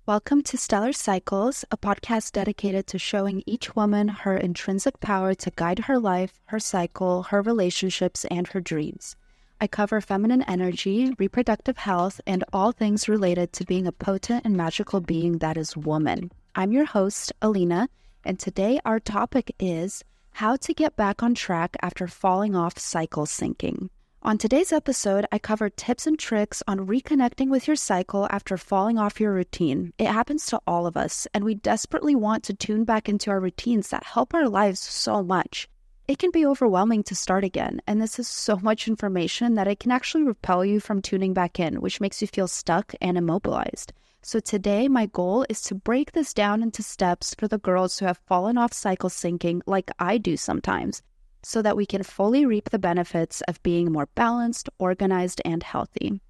Welcome to Stellar Cycles, a podcast dedicated to showing each woman her intrinsic power to guide her life, her cycle, her relationships, and her dreams. I cover feminine energy, reproductive health, and all things related to being a potent and magical being that is woman. I'm your host, Alina, and today our topic is how to get back on track after falling off cycle syncing. On today's episode, I cover tips and tricks on reconnecting with your cycle after falling off your routine. It happens to all of us, and we desperately want to tune back into our routines that help our lives so much. It can be overwhelming to start again, and this is so much information that it can actually repel you from tuning back in, which makes you feel stuck and immobilized. So today, my goal is to break this down into steps for the girls who have fallen off cycle syncing like I do sometimes, so that we can fully reap the benefits of being more balanced, organized, and healthy.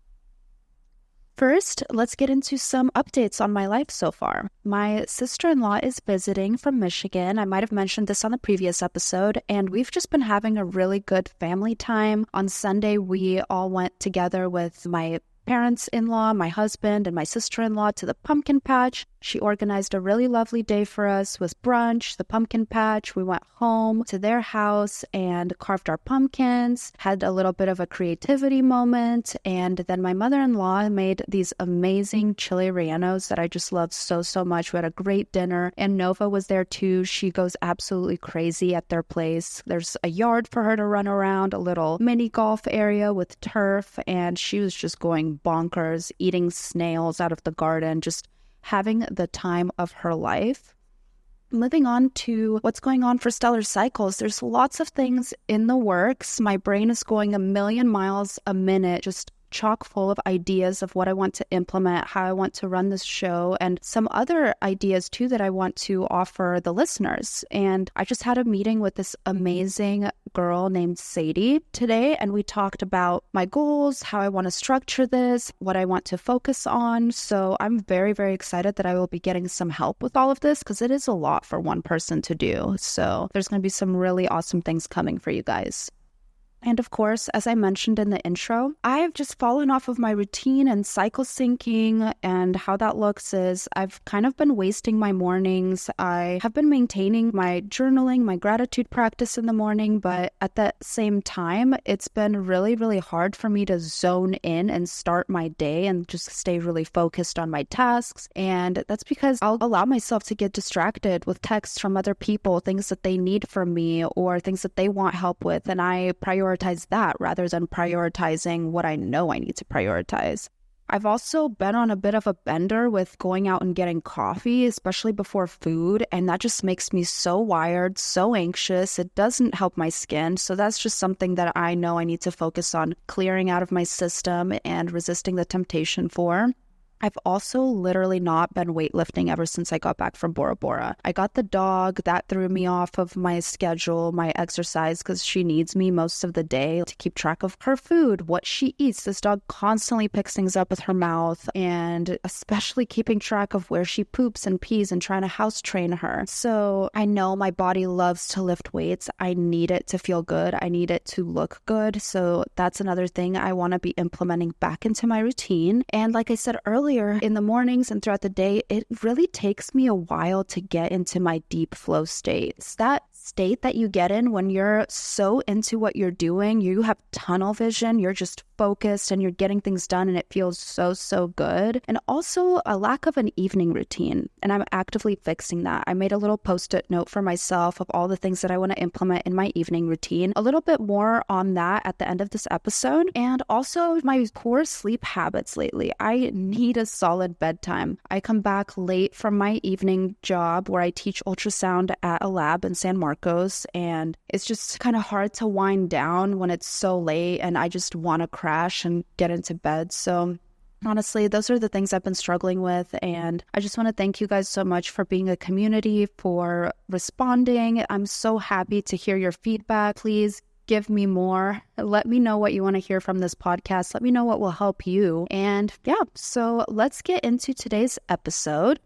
First, let's get into some updates on my life so far. My sister-in-law is visiting from Michigan. I might have mentioned this on the previous episode, and we've just been having a really good family time. On Sunday, we all went together with my parents-in-law, my husband, and my sister-in-law to the pumpkin patch. She organized a really lovely day for us with brunch, the pumpkin patch. We went home to their house and carved our pumpkins, had a little bit of a creativity moment, and then my mother-in-law made these amazing chili rellenos that I just love so much. We had a great dinner, and Nova was there too. She goes absolutely crazy at their place. There's a yard for her to run around, a little mini golf area with turf, and she was just going bonkers, eating snails out of the garden, just having the time of her life. Moving on to what's going on for Stellar Cycles, there's lots of things in the works. My brain is going a million miles a minute, just chock full of ideas of what I want to implement, how I want to run this show, and some other ideas too that I want to offer the listeners. And I just had a meeting with this amazing girl named Sadie today, and we talked about my goals, how I want to structure this, what I want to focus on. So I'm very excited that I will be getting some help with all of this because it is a lot for one person to do. So there's going to be some really awesome things coming for you guys. And of course, as I mentioned in the intro, I've just fallen off of my routine and cycle syncing, and how that looks is I've kind of been wasting my mornings. I have been maintaining my journaling, my gratitude practice in the morning, but at the same time, it's been really hard for me to zone in and start my day and just stay really focused on my tasks. And that's because I'll allow myself to get distracted with texts from other people, things that they need from me or things that they want help with, and I prioritize that rather than prioritizing what I know I need to prioritize. I've also been on a bit of a bender with going out and getting coffee, especially before food, and that just makes me so wired, so anxious. It doesn't help my skin, so that's just something that I know I need to focus on clearing out of my system and resisting the temptation for. I've also literally not been weightlifting ever since I got back from Bora Bora. I got the dog. That threw me off of my schedule, my exercise, because she needs me most of the day to keep track of her food, what she eats. This dog constantly picks things up with her mouth, and especially keeping track of where she poops and pees and trying to house train her. So I know my body loves to lift weights. I need it to feel good. I need it to look good. So that's another thing I want to be implementing back into my routine. And like I said earlier, in the mornings and throughout the day, it really takes me a while to get into my deep flow state. It's that state that you get in when you're so into what you're doing, you have tunnel vision, you're just focused and you're getting things done, and it feels so good. And also a lack of an evening routine, and I'm actively fixing that. I made a little post-it note for myself of all the things that I want to implement in my evening routine. A little bit more on that at the end of this episode, and also my poor sleep habits lately. I need a solid bedtime. I come back late from my evening job where I teach ultrasound at a lab in San Marcos, and it's just kind of hard to wind down when it's so late and I just want to crash and get into bed. So honestly, those are the things I've been struggling with, and I just want to thank you guys so much for being a community, for responding. I'm so happy to hear your feedback. Please give me more. Let me know what you want to hear from this podcast. Let me know what will help you. And yeah, so let's get into today's episode.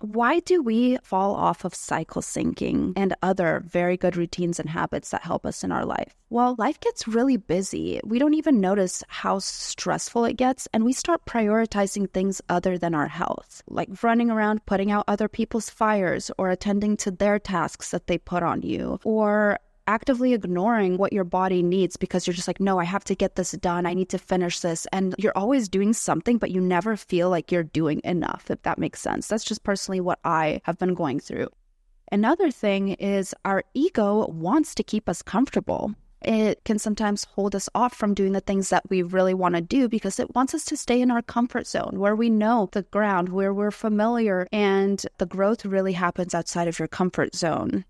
Why do we fall off of cycle syncing and other very good routines and habits that help us in our life? Well, life gets really busy. We don't even notice how stressful it gets, and we start prioritizing things other than our health, like running around putting out other people's fires or attending to their tasks that they put on you, or actively ignoring what your body needs because you're just like, no, I have to get this done. I need to finish this. And you're always doing something, but you never feel like you're doing enough, if that makes sense. That's just personally what I have been going through. Another thing is our ego wants to keep us comfortable. It can sometimes hold us off from doing the things that we really want to do because it wants us to stay in our comfort zone where we know the ground, where we're familiar, and the growth really happens outside of your comfort zone.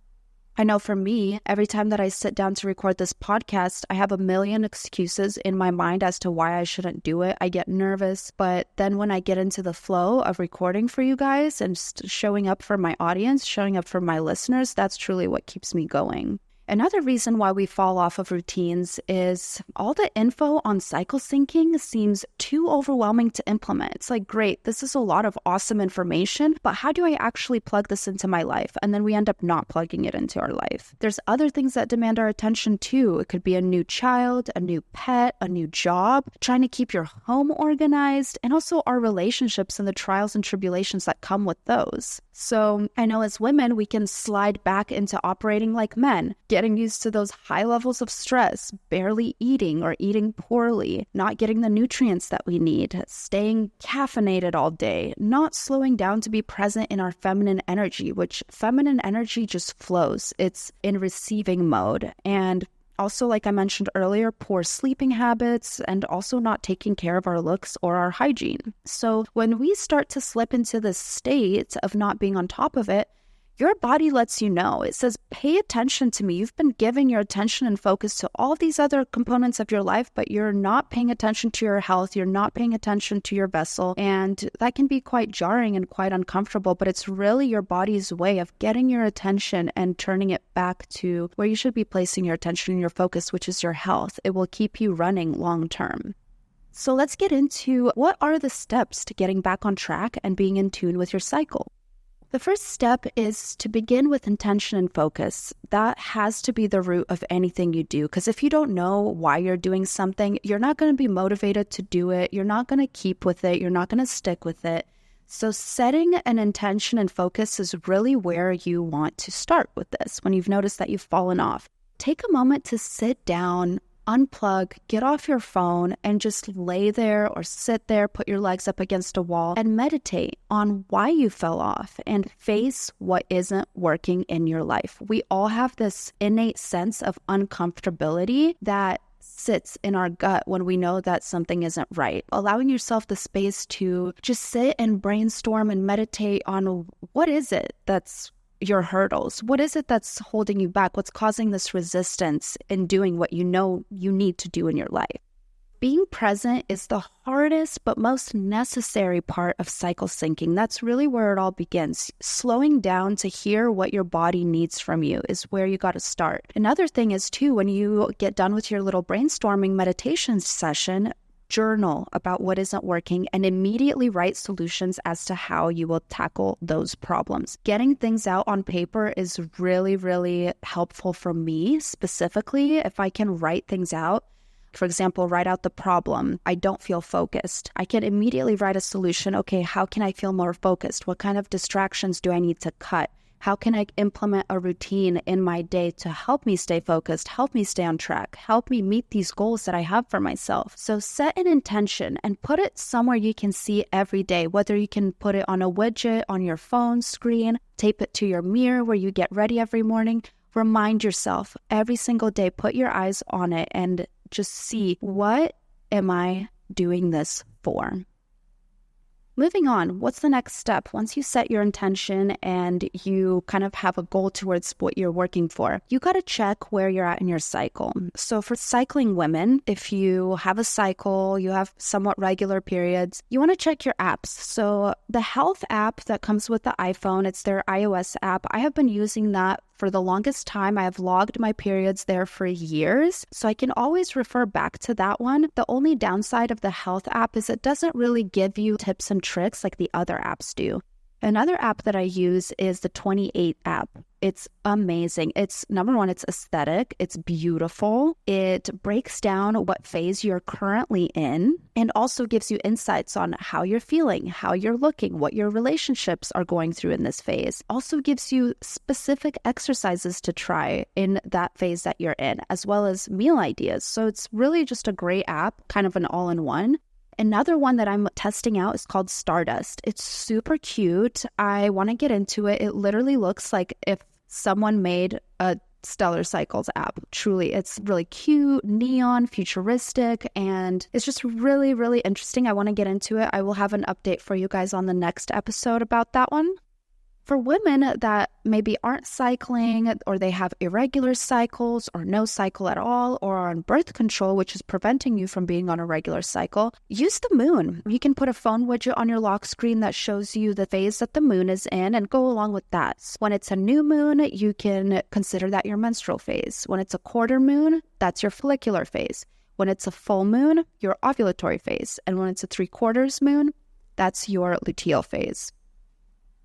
I know for me, every time that I sit down to record this podcast, I have a million excuses in my mind as to why I shouldn't do it. I get nervous, but then when I get into the flow of recording for you guys and showing up for my audience, showing up for my listeners, that's truly what keeps me going. Another reason why we fall off of routines is all the info on cycle syncing seems too overwhelming to implement. It's like, great, this is a lot of awesome information, but how do I actually plug this into my life? And then we end up not plugging it into our life. There's other things that demand our attention too. It could be a new child, a new pet, a new job, trying to keep your home organized, and also our relationships and the trials and tribulations that come with those. So I know as women, we can slide back into operating like men, getting used to those high levels of stress, barely eating or eating poorly, not getting the nutrients that we need, staying caffeinated all day, not slowing down to be present in our feminine energy, which feminine energy just flows. It's in receiving mode. And also, like I mentioned earlier, poor sleeping habits and also not taking care of our looks or our hygiene. So when we start to slip into this state of not being on top of it, your body lets you know. It says, pay attention to me. You've been giving your attention and focus to all these other components of your life, but you're not paying attention to your health. You're not paying attention to your vessel. And that can be quite jarring and quite uncomfortable, but it's really your body's way of getting your attention and turning it back to where you should be placing your attention and your focus, which is your health. It will keep you running long term. So let's get into what are the steps to getting back on track and being in tune with your cycle. The first step is to begin with intention and focus. That has to be the root of anything you do, because if you don't know why you're doing something, you're not going to be motivated to do it. You're not going to keep with it. You're not going to stick with it. So setting an intention and focus is really where you want to start with this when you've noticed that you've fallen off. Take a moment to sit down, unplug, get off your phone, and just lay there or sit there, put your legs up against a wall, and meditate on why you fell off and face what isn't working in your life. We all have this innate sense of uncomfortability that sits in our gut when we know that something isn't right. Allowing yourself the space to just sit and brainstorm and meditate on what is it that's your hurdles. What is it that's holding you back? What's causing this resistance in doing what you know you need to do in your life? Being present is the hardest but most necessary part of cycle syncing. That's really where it all begins. Slowing down to hear what your body needs from you is where you got to start. Another thing is too, when you get done with your little brainstorming meditation session, journal about what isn't working and immediately write solutions as to how you will tackle those problems. Getting things out on paper is really, really helpful for me specifically. If I can write things out, for example, write out the problem. I don't feel focused. I can immediately write a solution. Okay, how can I feel more focused? What kind of distractions do I need to cut? How can I implement a routine in my day to help me stay focused, help me stay on track, help me meet these goals that I have for myself? So set an intention and put it somewhere you can see every day, whether you can put it on a widget on your phone screen, tape it to your mirror where you get ready every morning. Remind yourself every single day, put your eyes on it and just see, what am I doing this for? Moving on, what's the next step? Once you set your intention and you kind of have a goal towards what you're working for, you got to check where you're at in your cycle. So for cycling women, if you have a cycle, you have somewhat regular periods, you want to check your apps. So the health app that comes with the iPhone, it's their iOS app. I have been using that for the longest time. I have logged my periods there for years, so I can always refer back to that one. The only downside of the health app is it doesn't really give you tips and tricks like the other apps do. Another app that I use is the 28 app. It's amazing. It's number one, it's aesthetic. It's beautiful. It breaks down what phase you're currently in and also gives you insights on how you're feeling, how you're looking, what your relationships are going through in this phase. Also gives you specific exercises to try in that phase that you're in, as well as meal ideas. So it's really just a great app, kind of an all-in-one. Another one that I'm testing out is called Stardust. It's super cute. I want to get into it. It literally looks like if someone made a Stellar Cycles app. Truly, it's really cute, neon, futuristic, and it's just really, really interesting. I want to get into it. I will have an update for you guys on the next episode about that one. For women that maybe aren't cycling or they have irregular cycles or no cycle at all or are on birth control, which is preventing you from being on a regular cycle, use the moon. You can put a phone widget on your lock screen that shows you the phase that the moon is in and go along with that. When it's a new moon, you can consider that your menstrual phase. When it's a quarter moon, that's your follicular phase. When it's a full moon, your ovulatory phase. And when it's a 3/4 moon, that's your luteal phase.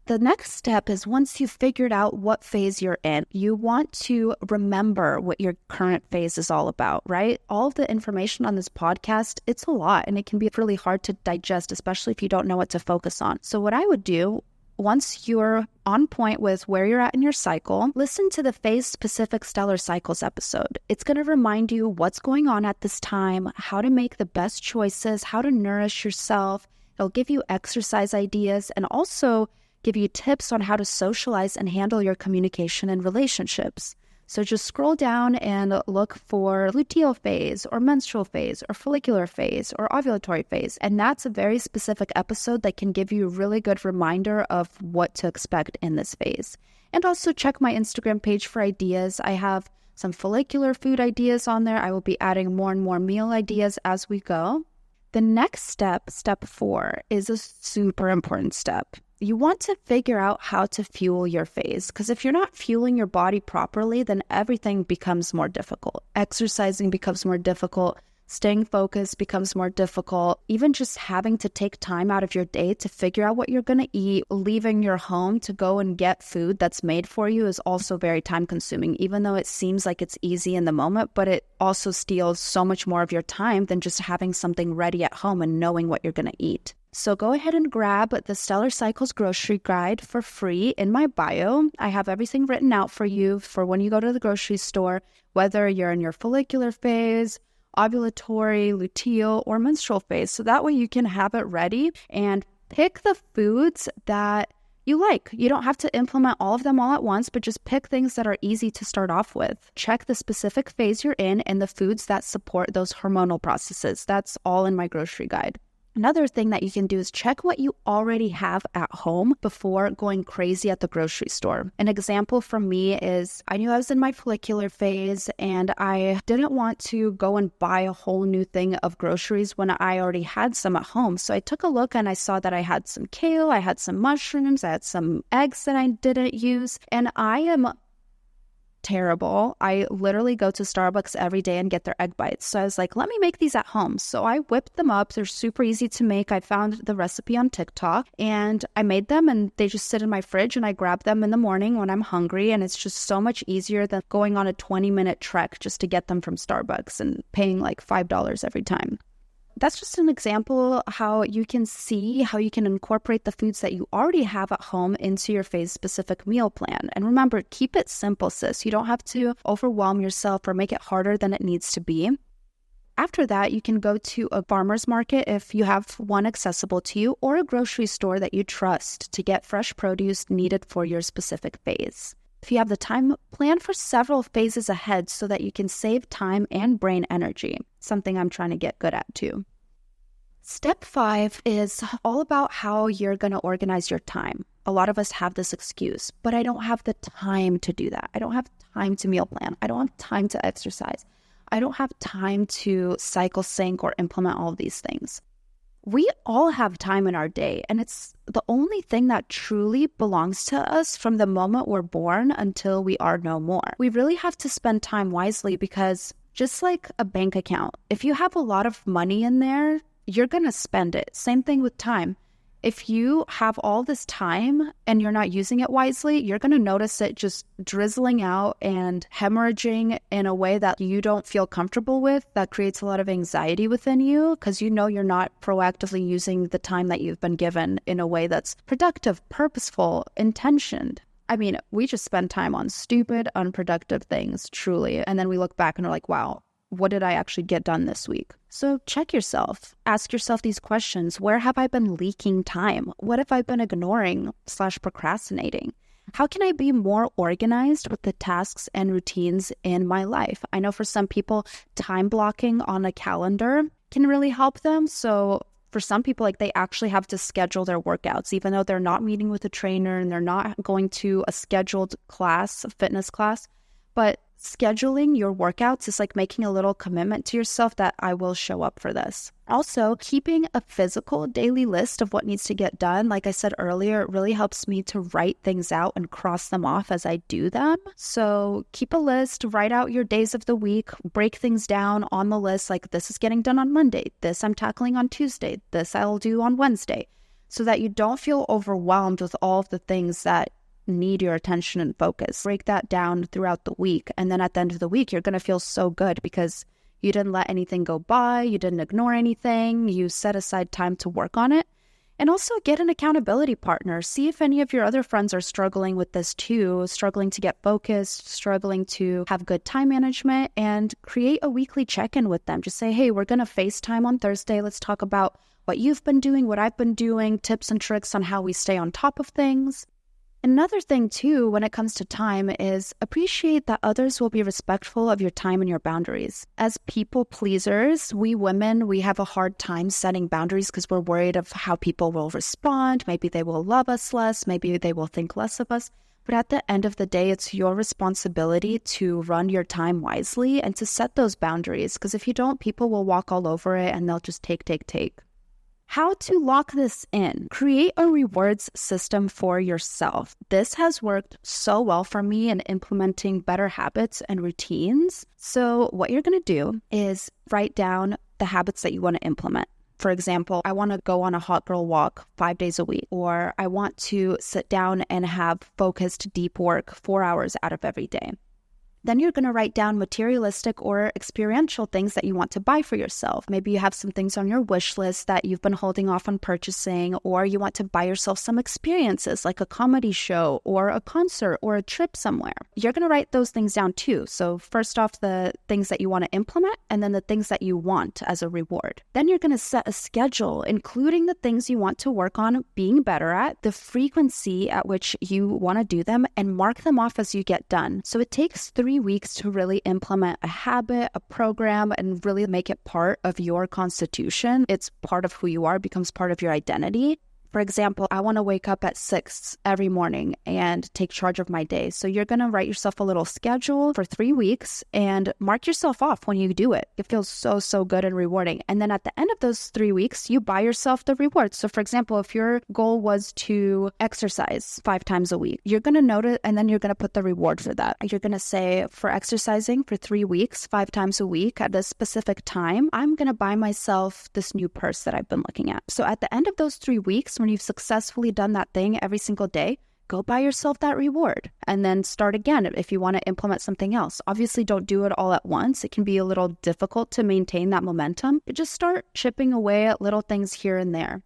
The next step is once you've figured out what phase you're in, you want to remember what your current phase is all about, right? All of the information on this podcast, it's a lot and it can be really hard to digest, especially if you don't know what to focus on. So what I would do, once you're on point with where you're at in your cycle, listen to the phase-specific Stellar Cycles episode. It's going to remind you what's going on at this time, how to make the best choices, how to nourish yourself. It'll give you exercise ideas and also give you tips on how to socialize and handle your communication and relationships. So just scroll down and look for luteal phase or menstrual phase or follicular phase or ovulatory phase. And that's a very specific episode that can give you a really good reminder of what to expect in this phase. And also check my Instagram page for ideas. I have some follicular food ideas on there. I will be adding more and more meal ideas as we go. The next step, step 4, is a super important step. You want to figure out how to fuel your phase, because if you're not fueling your body properly, then everything becomes more difficult. Exercising becomes more difficult. Staying focused becomes more difficult. Even just having to take time out of your day to figure out what you're going to eat, leaving your home to go and get food that's made for you is also very time consuming, even though it seems like it's easy in the moment, but it also steals so much more of your time than just having something ready at home and knowing what you're going to eat. So go ahead and grab the Stellar Cycles grocery guide for free in my bio. I have everything written out for you for when you go to the grocery store, whether you're in your follicular phase, ovulatory, luteal, or menstrual phase. So that way you can have it ready and pick the foods that you like. You don't have to implement all of them all at once, but just pick things that are easy to start off with. Check the specific phase you're in and the foods that support those hormonal processes. That's all in my grocery guide. Another thing that you can do is check what you already have at home before going crazy at the grocery store. An example from me is I knew I was in my follicular phase and I didn't want to go and buy a whole new thing of groceries when I already had some at home. So I took a look and I saw that I had some kale, I had some mushrooms, I had some eggs that I didn't use, and I am terrible. I literally go to Starbucks every day and get their egg bites. So I was like, let me make these at home. So I whipped them up. They're super easy to make. I found the recipe on TikTok and I made them and they just sit in my fridge and I grab them in the morning when I'm hungry. And it's just so much easier than going on a 20-minute trek just to get them from Starbucks and paying like $5 every time. That's just an example how you can see how you can incorporate the foods that you already have at home into your phase-specific meal plan. And remember, keep it simple, sis. You don't have to overwhelm yourself or make it harder than it needs to be. After that, you can go to a farmer's market if you have one accessible to you, or a grocery store that you trust to get fresh produce needed for your specific phase. If you have the time, plan for several phases ahead so that you can save time and brain energy, something I'm trying to get good at too. Step 5 is all about how you're going to organize your time. A lot of us have this excuse, but I don't have the time to do that. I don't have time to meal plan. I don't have time to exercise. I don't have time to cycle sync or implement all of these things. We all have time in our day, and it's the only thing that truly belongs to us from the moment we're born until we are no more. We really have to spend time wisely because just like a bank account, if you have a lot of money in there, you're going to spend it. Same thing with time. If you have all this time and you're not using it wisely, you're going to notice it just drizzling out and hemorrhaging in a way that you don't feel comfortable with. That creates a lot of anxiety within you because you know you're not proactively using the time that you've been given in a way that's productive, purposeful, intentioned. I mean, we just spend time on stupid, unproductive things, truly. And then we look back and are like, wow, what did I actually get done this week? So check yourself. Ask yourself these questions. Where have I been leaking time? What have I been ignoring/procrastinating? How can I be more organized with the tasks and routines in my life? I know for some people, time blocking on a calendar can really help them. So for some people, like they actually have to schedule their workouts, even though they're not meeting with a trainer and they're not going to a scheduled class, a fitness class. But scheduling your workouts is like making a little commitment to yourself that I will show up for this. Also, keeping a physical daily list of what needs to get done. Like I said earlier, it really helps me to write things out and cross them off as I do them. So keep a list, write out your days of the week, break things down on the list. Like this is getting done on Monday. This I'm tackling on Tuesday. This I'll do on Wednesday. So that you don't feel overwhelmed with all of the things that need your attention and focus. Break that down throughout the week. And then at the end of the week, you're going to feel so good because you didn't let anything go by. You didn't ignore anything. You set aside time to work on it. And also get an accountability partner. See if any of your other friends are struggling with this too, struggling to get focused, struggling to have good time management, and create a weekly check-in with them. Just say, hey, we're going to FaceTime on Thursday. Let's talk about what you've been doing, what I've been doing, tips and tricks on how we stay on top of things. Another thing too, when it comes to time, is appreciate that others will be respectful of your time and your boundaries. As people pleasers, we women, we have a hard time setting boundaries because we're worried of how people will respond. Maybe they will love us less. Maybe they will think less of us. But at the end of the day, it's your responsibility to run your time wisely and to set those boundaries. Because if you don't, people will walk all over it and they'll just take. How to lock this in. Create a rewards system for yourself. This has worked so well for me in implementing better habits and routines. So what you're going to do is write down the habits that you want to implement. For example, I want to go on a hot girl walk 5 days a week, or I want to sit down and have focused deep work 4 hours out of every day. Then you're going to write down materialistic or experiential things that you want to buy for yourself. Maybe you have some things on your wish list that you've been holding off on purchasing, or you want to buy yourself some experiences like a comedy show or a concert or a trip somewhere. You're going to write those things down too. So first off, the things that you want to implement, and then the things that you want as a reward. Then you're going to set a schedule, including the things you want to work on being better at, the frequency at which you want to do them, and mark them off as you get done. So it takes 3 weeks to really implement a habit, a program, and really make it part of your constitution. It's part of who you are, becomes part of your identity. For example, I want to wake up at 6 every morning and take charge of my day. So you're going to write yourself a little schedule for 3 weeks and mark yourself off when you do it. It feels so good and rewarding. And then at the end of those 3 weeks, you buy yourself the reward. So for example, if your goal was to exercise 5 times a week, you're going to note it and then you're going to put the reward for that. You're going to say, for exercising for 3 weeks, 5 times a week at a specific time, I'm going to buy myself this new purse that I've been looking at. So at the end of those 3 weeks, when you've successfully done that thing every single day, go buy yourself that reward and then start again if you want to implement something else. Obviously, don't do it all at once. It can be a little difficult to maintain that momentum, but just start chipping away at little things here and there.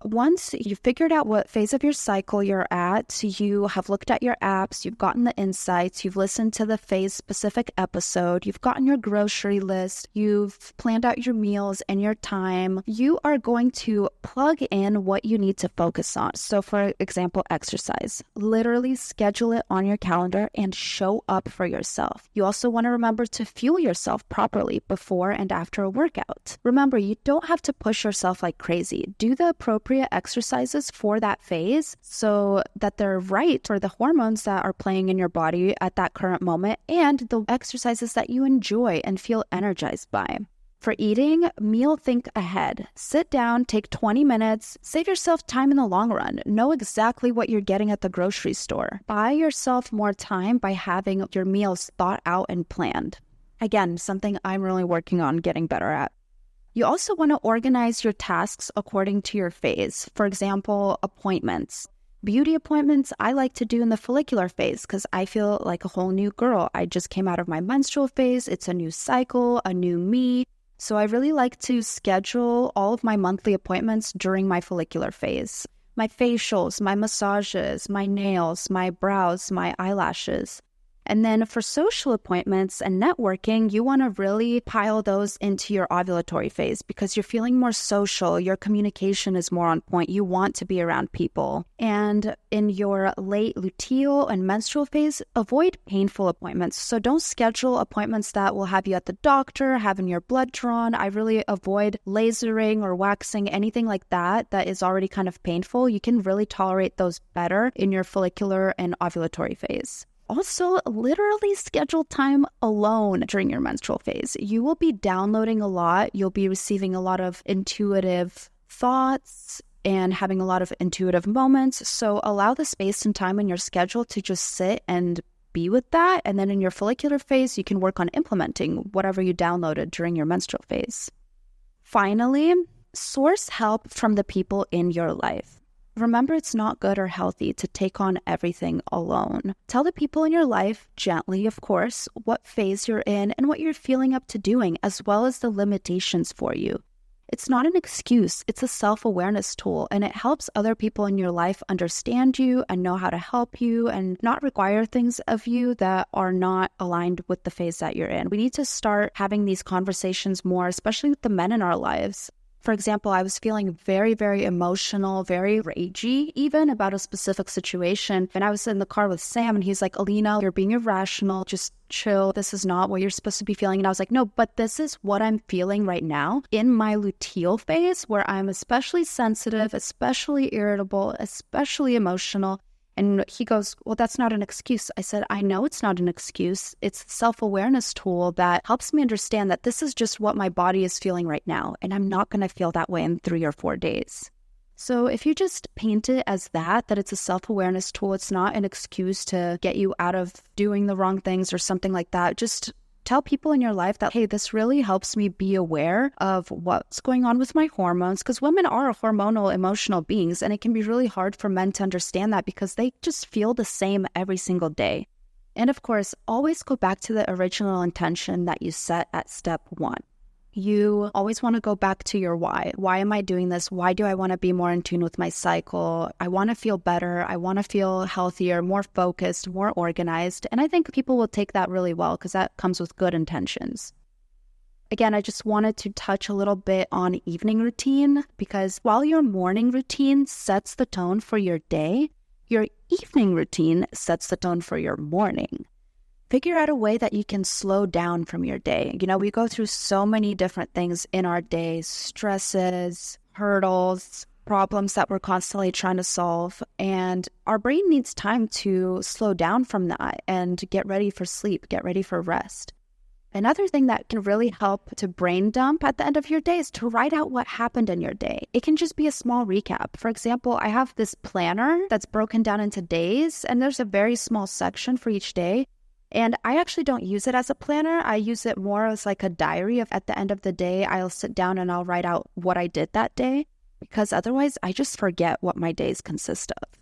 Once you've figured out what phase of your cycle you're at, you have looked at your apps, you've gotten the insights, you've listened to the phase-specific episode, you've gotten your grocery list, you've planned out your meals and your time, you are going to plug in what you need to focus on. So for example, exercise. Literally schedule it on your calendar and show up for yourself. You also want to remember to fuel yourself properly before and after a workout. Remember, you don't have to push yourself like crazy. Do the appropriate exercises for that phase so that they're right for the hormones that are playing in your body at that current moment, and the exercises that you enjoy and feel energized by. For eating, meal think ahead. Sit down, take 20 minutes, save yourself time in the long run. Know exactly what you're getting at the grocery store. Buy yourself more time by having your meals thought out and planned. Again, something I'm really working on getting better at. You also want to organize your tasks according to your phase. For example, appointments. Beauty appointments I like to do in the follicular phase because I feel like a whole new girl. I just came out of my menstrual phase. It's a new cycle, a new me. So I really like to schedule all of my monthly appointments during my follicular phase. My facials, my massages, my nails, my brows, my eyelashes. And then for social appointments and networking, you want to really pile those into your ovulatory phase because you're feeling more social. Your communication is more on point. You want to be around people. And in your late luteal and menstrual phase, avoid painful appointments. So don't schedule appointments that will have you at the doctor, having your blood drawn. I really avoid lasering or waxing, anything like that that is already kind of painful. You can really tolerate those better in your follicular and ovulatory phase. Also, literally schedule time alone during your menstrual phase. You will be downloading a lot. You'll be receiving a lot of intuitive thoughts and having a lot of intuitive moments. So allow the space and time in your schedule to just sit and be with that. And then in your follicular phase, you can work on implementing whatever you downloaded during your menstrual phase. Finally, source help from the people in your life. Remember, it's not good or healthy to take on everything alone. Tell the people in your life, gently of course, what phase you're in and what you're feeling up to doing, as well as the limitations for you. It's not an excuse, it's a self-awareness tool, and it helps other people in your life understand you and know how to help you and not require things of you that are not aligned with the phase that you're in. We need to start having these conversations more, especially with the men in our lives. For example, I was feeling very, very emotional, very ragey even about a specific situation. And I was in the car with Sam and he's like, Alina, you're being irrational. Just chill. This is not what you're supposed to be feeling. And I was like, no, but this is what I'm feeling right now in my luteal phase where I'm especially sensitive, especially irritable, especially emotional. And he goes, well, that's not an excuse. I said, I know it's not an excuse. It's a self-awareness tool that helps me understand that this is just what my body is feeling right now. And I'm not going to feel that way in 3 or 4 days. So if you just paint it as that it's a self-awareness tool, it's not an excuse to get you out of doing the wrong things or something like that. Just tell people in your life that, hey, this really helps me be aware of what's going on with my hormones, because women are hormonal, emotional beings, and it can be really hard for men to understand that because they just feel the same every single day. And of course, always go back to the original intention that you set at step 1. You always want to go back to your why. Why am I doing this? Why do I want to be more in tune with my cycle? I want to feel better. I want to feel healthier, more focused, more organized. And I think people will take that really well because that comes with good intentions. Again, I just wanted to touch a little bit on evening routine because while your morning routine sets the tone for your day, your evening routine sets the tone for your morning. Figure out a way that you can slow down from your day. You know, we go through so many different things in our days, stresses, hurdles, problems that we're constantly trying to solve. And our brain needs time to slow down from that and get ready for sleep, get ready for rest. Another thing that can really help to brain dump at the end of your day is to write out what happened in your day. It can just be a small recap. For example, I have this planner that's broken down into days, and there's a very small section for each day. And I actually don't use it as a planner. I use it more as like a diary of at the end of the day, I'll sit down and I'll write out what I did that day because otherwise I just forget what my days consist of.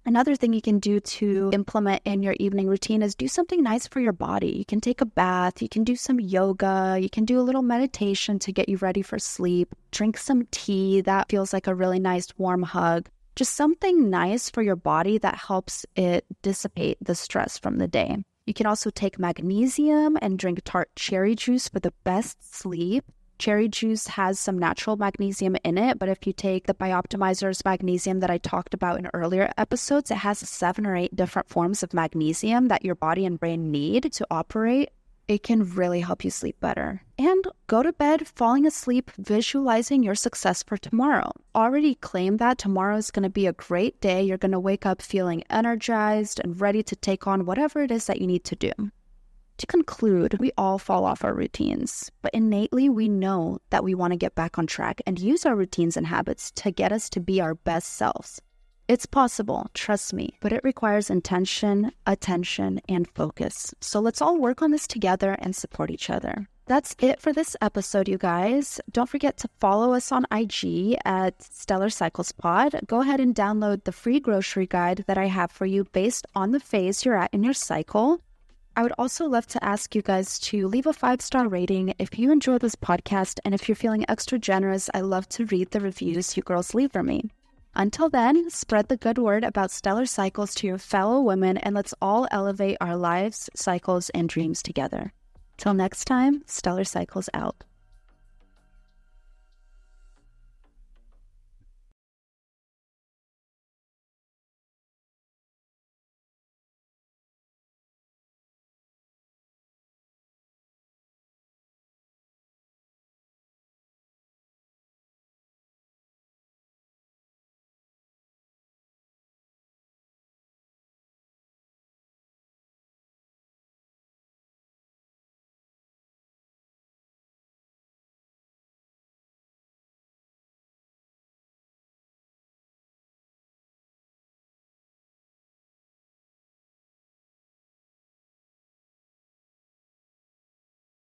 Another thing you can do to implement in your evening routine is do something nice for your body. You can take a bath, you can do some yoga, you can do a little meditation to get you ready for sleep, drink some tea that feels like a really nice warm hug. Just something nice for your body that helps it dissipate the stress from the day. You can also take magnesium and drink tart cherry juice for the best sleep. Cherry juice has some natural magnesium in it, but if you take the Bioptimizer's magnesium that I talked about in earlier episodes, it has 7 or 8 different forms of magnesium that your body and brain need to operate. It can really help you sleep better. And go to bed falling asleep, visualizing your success for tomorrow. Already claim that tomorrow is going to be a great day. You're going to wake up feeling energized and ready to take on whatever it is that you need to do. To conclude, we all fall off our routines, but innately we know that we want to get back on track and use our routines and habits to get us to be our best selves. It's possible, trust me, but it requires intention, attention, and focus. So let's all work on this together and support each other. That's it for this episode, you guys. Don't forget to follow us on IG at Stellar Cycles Pod. Go ahead and download the free grocery guide that I have for you based on the phase you're at in your cycle. I would also love to ask you guys to leave a 5-star rating if you enjoy this podcast, and if you're feeling extra generous, I love to read the reviews you girls leave for me. Until then, spread the good word about stellar cycles to your fellow women, and let's all elevate our lives, cycles, and dreams together. Till next time, Stellar Cycles out.